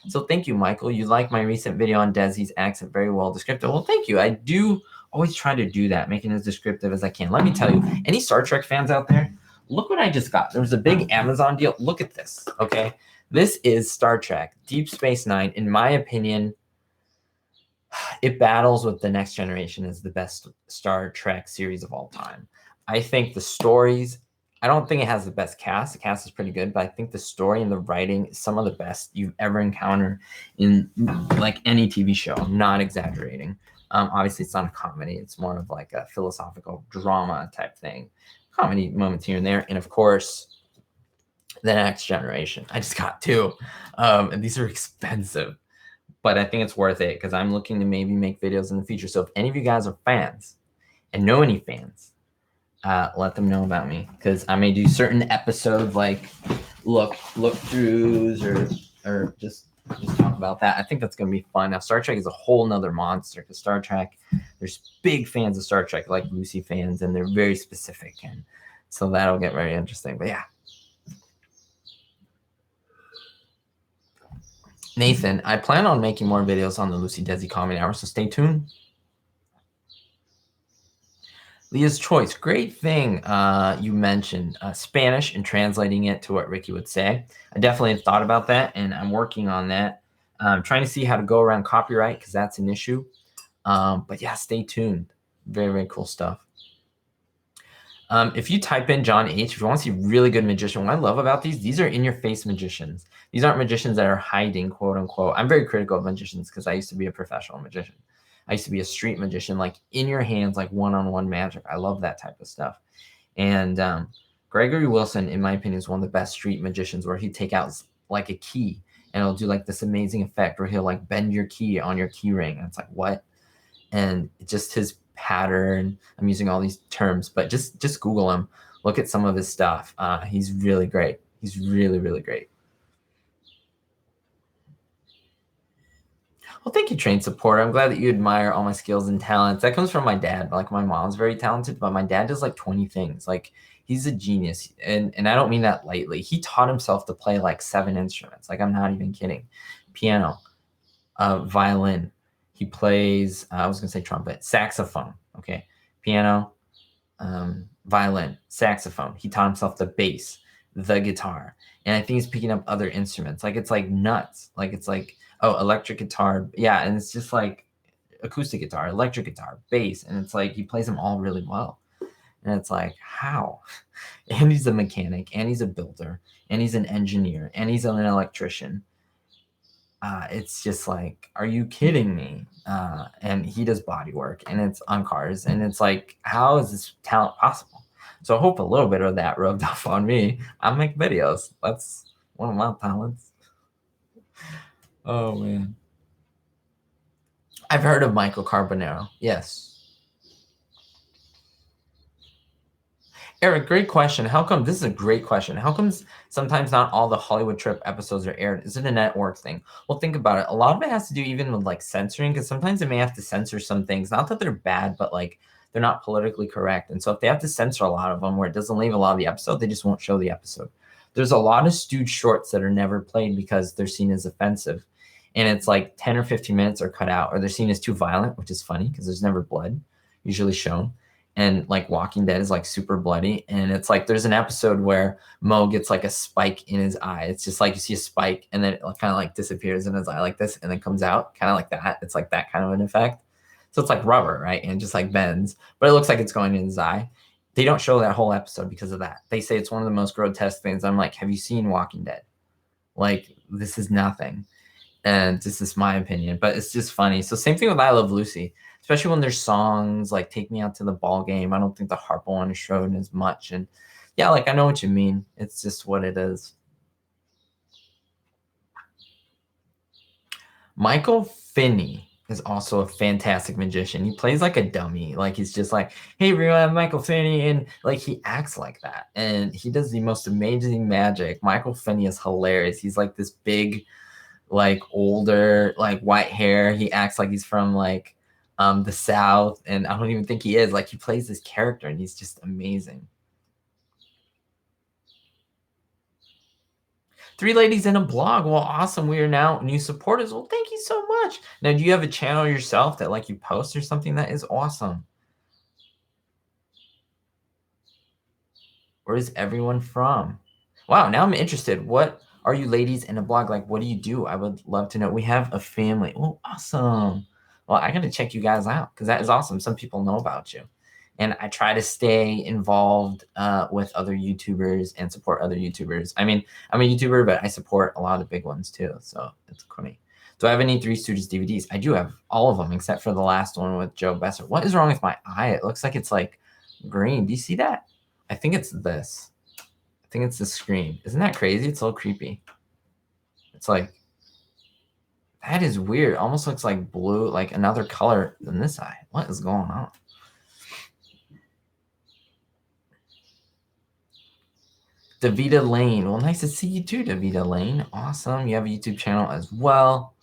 So thank you, Michael. You like my recent video on Desi's accent, very well descriptive. Well, thank you. I do always try to do that, making it as descriptive as I can. Let me tell you, any Star Trek fans out there, look what I just got. There was a big Amazon deal. Look at this, okay? This is Star Trek Deep Space Nine. In my opinion, it battles with The Next Generation as the best Star Trek series of all time. I think the stories, I don't think it has the best cast. The cast is pretty good, but I think the story and the writing is some of the best you've ever encountered in like any TV show. I'm not exaggerating. Obviously, it's not a comedy. It's more of like a philosophical drama type thing. Comedy moments here and there. And of course, The Next Generation. I just got two. And these are expensive. But I think it's worth it because I'm looking to maybe make videos in the future. So if any of you guys are fans and know any fans, let them know about me, because I may do certain episodes like look throughs or just talk about that. I think that's going to be fun. Now, Star Trek is a whole nother monster, because Star Trek, there's big fans of Star Trek, like Lucy fans, and they're very specific. And so that'll get very interesting. But yeah. Nathan, I plan on making more videos on the Lucy Desi Comedy Hour, so stay tuned. Leah's Choice, great thing you mentioned Spanish and translating it to what Ricky would say. I definitely have thought about that, and I'm working on that. I'm trying to see how to go around copyright, because that's an issue. But yeah, stay tuned. Very, very cool stuff. If you type in John H, if you want to see really good magician, what I love about these are in-your-face magicians. These aren't magicians that are hiding, quote unquote. I'm very critical of magicians because I used to be a professional magician. I used to be a street magician, like in your hands, like one-on-one magic. I love that type of stuff. And Gregory Wilson, in my opinion, is one of the best street magicians where he'd take out like a key and it'll do like this amazing effect where he'll like bend your key on your key ring. And it's like, what? And just his pattern. I'm using all these terms, but just Google him. Look at some of his stuff. He's really great. He's really, really great. Well, thank you, Train Support. I'm glad that you admire all my skills and talents. That comes from my dad. Like my mom's very talented, but my dad does like 20 things. Like he's a genius. And I don't mean that lightly. He taught himself to play like 7 instruments. Like I'm not even kidding. Piano, violin. He plays, I was going to say trumpet, saxophone. Okay. Piano, violin, saxophone. He taught himself the bass, the guitar. And I think he's picking up other instruments. Like it's like nuts. Like it's like, oh, electric guitar. Yeah. And it's just like acoustic guitar, electric guitar, bass. And it's like he plays them all really well. And it's like, how? And he's a mechanic, and he's a builder, and he's an engineer, and he's an electrician. It's just like, are you kidding me? And he does body work, and it's on cars, and it's like, how is this talent possible? So I hope a little bit of that rubbed off on me. I make videos. That's one of my talents. Oh man. I've heard of Michael Carbonero. Yes. Eric, great question. How come, this is a great question. How comes sometimes not all the Hollywood Trip episodes are aired? Is it a network thing? Well, think about it. A lot of it has to do even with like censoring, because sometimes they may have to censor some things. Not that they're bad, but like they're not politically correct. And so if they have to censor a lot of them where it doesn't leave a lot of the episode, they just won't show the episode. There's a lot of stewed shorts that are never played because they're seen as offensive. And it's like 10 or 15 minutes are cut out, or they're seen as too violent, which is funny because there's never blood usually shown. And like Walking Dead is like super bloody. And it's like there's an episode where Mo gets like a spike in his eye. It's just like you see a spike and then it kind of like disappears in his eye like this and then comes out kind of like that. It's like that kind of an effect. So it's like rubber, right? And just like bends, but it looks like it's going in his eye. They don't show that whole episode because of that. They say it's one of the most grotesque things. I'm like, have you seen Walking Dead? Like, this is nothing. And this is my opinion, but it's just funny. So same thing with I Love Lucy, especially when there's songs like Take Me Out to the Ball Game. I don't think the harp one is shown as much. And yeah, like I know what you mean. It's just what it is. Michael Finney is also a fantastic magician. He plays like a dummy. Like he's just like, hey, everyone, I'm Michael Finney. And like he acts like that. And he does the most amazing magic. Michael Finney is hilarious. He's like this big, like older, like white hair. He acts like he's from like the South, and I don't even think he is. Like he plays this character, and he's just amazing. 3 ladies in a blog. Well, awesome. We are now new supporters. Well, thank you so much. Now, do you have a channel yourself that like you post or something? That is awesome. Where is everyone from? Wow, now I'm interested. What are you ladies in a blog? Like, what do you do? I would love to know. We have a family. Oh, awesome. Well, I got to check you guys out because that is awesome. Some people know about you. And I try to stay involved with other YouTubers and support other YouTubers. I mean, I'm a YouTuber, but I support a lot of the big ones too. So it's funny. Do I have any Three Stooges DVDs? I do have all of them except for the last one with Joe Besser. What is wrong with my eye? It looks like it's like green. Do you see that? I think it's this. I think it's the screen. Isn't that crazy? It's a little creepy. It's like, that is weird. Almost looks like blue, like another color than this eye. What is going on? Davita Lane. Well, nice to see you too, Davita Lane. Awesome. You have a YouTube channel as well.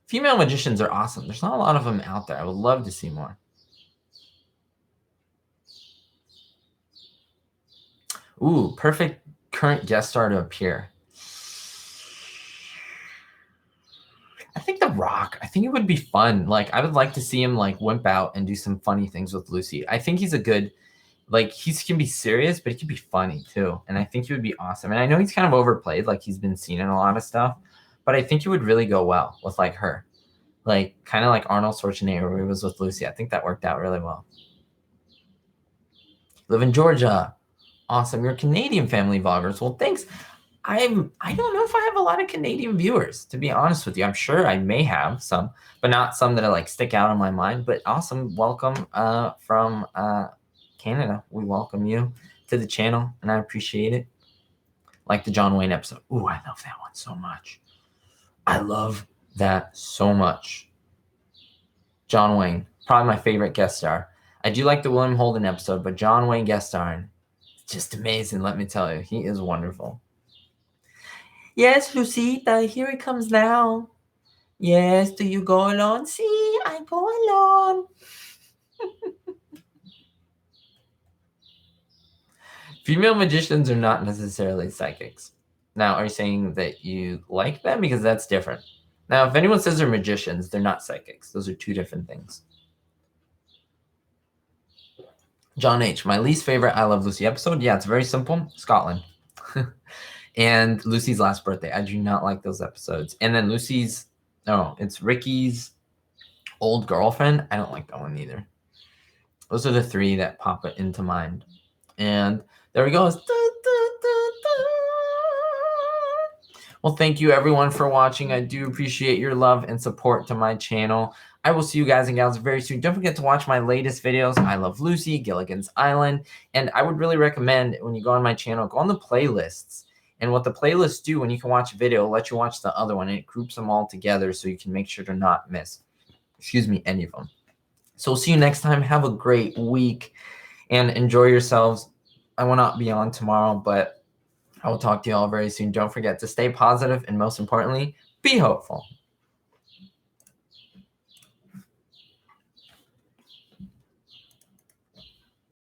Female magicians are awesome. There's not a lot of them out there. I would love to see more. Ooh, perfect current guest star to appear. I think The Rock. I think it would be fun. Like, I would like to see him like wimp out and do some funny things with Lucy. I think he's a good, like, he can be serious, but he can be funny too. And I think he would be awesome. And I know he's kind of overplayed, like he's been seen in a lot of stuff, but I think he would really go well with like her, like kind of like Arnold Schwarzenegger where he was with Lucy. I think that worked out really well. Live in Georgia. Awesome. You're Canadian family vloggers. Well, thanks. I don't know if I have a lot of Canadian viewers, to be honest with you. I'm sure I may have some, but not some that are like stick out in my mind. But awesome. Welcome from Canada. We welcome you to the channel, and I appreciate it. Like the John Wayne episode. Ooh, I love that one so much. I love that so much. John Wayne, probably my favorite guest star. I do like the William Holden episode, but John Wayne guest starring, just amazing, let me tell you. He is wonderful. Yes, Lucita, here it comes now. Yes, do you go alone? See, I go alone. Female magicians are not necessarily psychics. Now, are you saying that you like them? Because that's different. Now, if anyone says they're magicians, they're not psychics. Those are two different things. John H., my least favorite I Love Lucy episode. Yeah, it's very simple. Scotland. And Lucy's last birthday. I do not like those episodes. And then it's Ricky's old girlfriend. I don't like that one either. Those are the three that pop into mind. And there we go. Well, thank you everyone for watching. I do appreciate your love and support to my channel. I will see you guys and gals very soon. Don't forget to watch my latest videos. I Love Lucy, Gilligan's Island. And I would really recommend when you go on my channel, go on the playlists. And what the playlists do when you can watch a video, it'll let you watch the other one. And it groups them all together so you can make sure to not miss, any of them. So we'll see you next time. Have a great week and enjoy yourselves. I will not be on tomorrow, but I will talk to you all very soon. Don't forget to stay positive and most importantly, be hopeful.